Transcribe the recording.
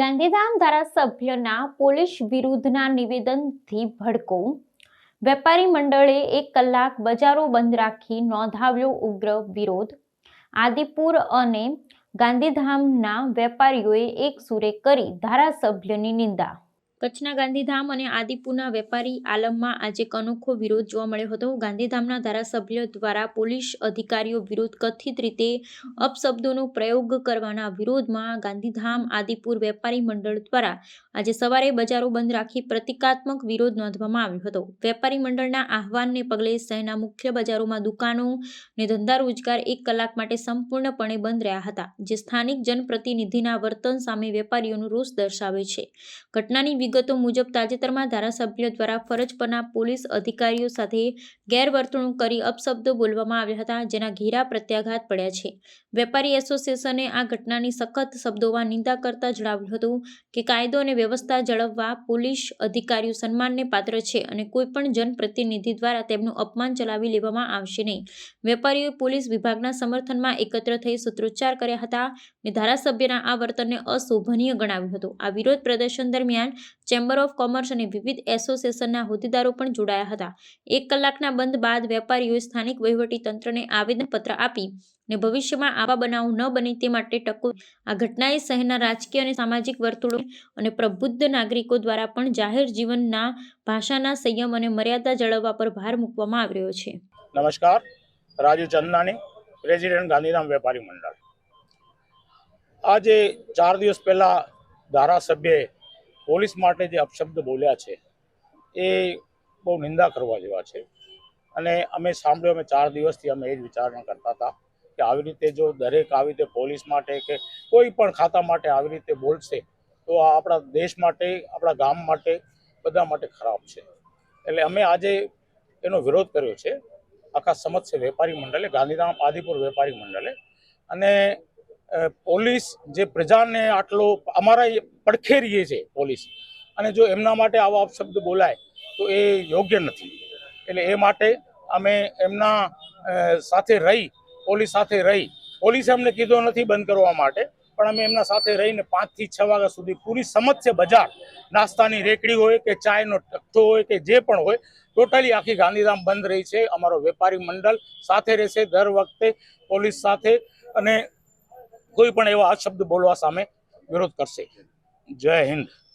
Gandhidham ધારાસભ્યના police વિરુદ્ધના નિવેદનથી ભડકો. વેપારી મંડળે 1 કલાક બજારો બંધ રાખી નોંધાવ્યો ઉગ્ર વિરોધ. આદિપુર અને ગાંધીધામના વેપારીઓએ એક સુરે કરી ધારાસભ્યની નિંદા. કચ્છના ગાંધીધામ અને આદિપુરના વેપારી આલમમાં આજે એક અનોખો વિરોધ જોવા મળ્યો હતો. ગાંધીધામના ધારાસભ્ય દ્વારા પોલીસ અધિકારીઓ વિરુદ્ધ કથિત રીતે અપશબ્દોનો પ્રયોગ કરવાના વિરોધમાં ગાંધીધામ આદિપુર વેપારી મંડળ દ્વારા આજે સવારે બજારો બંધ રાખી પ્રતિકાત્મક વિરોધ નોંધવામાં આવ્યો હતો. વેપારી મંડળના આહવાનને પગલે શહેરના મુખ્ય બજારોમાં દુકાનો અને ધંધા રોજગાર 1 કલાક માટે સંપૂર્ણપણે બંધ રહ્યા હતા, જે સ્થાનિક જનપ્રતિનિધિના વર્તન સામે વેપારીઓનો રોષ દર્શાવે છે. ઘટનાની વિગતો મુજબ તાજેતરમાં ધારાસભ્ય દ્વારા ફરજ પરના પોલીસ અધિકારીઓ સાથે ગેરવર્તણૂક કરી અપશબ્દો બોલવામાં આવ્યા હતા, જેના ઘેરા પ્રત્યાઘાત પડ્યા છે. વેપારી એસોસિએશને આ ઘટનાની સખત શબ્દોમાં નિંદા કરતા જણાવ્યું હતું કે કાયદો અને વ્યવસ્થા જાળવવા પોલીસ અધિકારીઓ સન્માનને પાત્ર છે અને કોઈપણ જનપ્રતિનિધિ દ્વારા તેમનું અપમાન ચલાવી લેવામાં આવશે નહીં. વેપારીઓએ પોલીસ વિભાગના સમર્થનમાં એકત્ર થઈ સૂત્રોચ્ચાર કર્યા હતા અને ધારાસભ્યના આ વર્તનને અશોભનીય ગણાવ્યું હતું. આ વિરોધ પ્રદર્શન દરમિયાન ચેમ્બર ઓફ કોમર્સ અને વિવિધ એસોસિએશનના હોદ્દેદારો પણ જોડાયા હતા. 1 કલાકના બંધ બાદ વેપારીઓએ સ્થાનિક વહીવટી તંત્રને આવેદનપત્ર આપી અને ભવિષ્યમાં આવા બનાવો ન બને તે માટે ટકો. આ ઘટનાએ શહેરના રાજકીય અને સામાજિક વર્તુળો અને પ્રબુદ્ધ નાગરિકો દ્વારા પણ જાહેર જીવનના ભાષાના સંયમ અને મર્યાદા જાળવવા પર ભાર મૂકવામાં આવી રહ્યો છે. નમસ્કાર, રાજુ ચંદાની, પ્રેસિડેન્ટ ગાંધીધામ વેપારી મંડળ. આજે 4 દિવસ પહેલા ધારાસભ્યએ પોલીસ માટે જે અપશબ્દ બોલ્યા છે એ બહુ નિંદા કરવા જેવા છે અને અમે સાંભળ્યો, અમે 4 દિવસથી અમે એ જ વિચારણા કરતા હતા કે આવી રીતે જો દરેક આવી રીતે પોલીસ માટે કે કોઈ પણ ખાતા માટે આવી રીતે બોલશે તો આ આપણા દેશ માટે, આપણા ગામ માટે, બધા માટે ખરાબ છે. એટલે અમે આજે એનો વિરોધ કર્યો છે આખા સમસ્ત વેપારી મંડળે, ગાંધીધામ આદિપુર વેપારી મંડળે. અને પોલીસ જે પ્રજાને આટલો અમારા પડખે રહીએ છે પોલીસ, અને જો એમના માટે આવા અપશબ્દ બોલાય તો એ યોગ્ય નથી. એટલે એ માટે અમે એમના સાથે રહી, પોલીસ સાથે રહી, પોલીસે અમને કીધો નથી બંધ કરવા માટે, પણ અમે એમના સાથે રહીને 5 થી 6 વાગ્યા સુધી પૂરી સમસ્ત બજાર, નાસ્તાની રેકડી હોય કે ચાયનો ટકતો હોય કે જે પણ હોય, ટોટલી આખી ગાંધીધામ બંધ રહી છે. અમારો વેપારી મંડળ સાથે રહેશે દર વખતે પોલીસ સાથે, અને કોઈ પણ એવા અપશબ્દ બોલવા સામે વિરોધ કરશે. જય હિન્દ.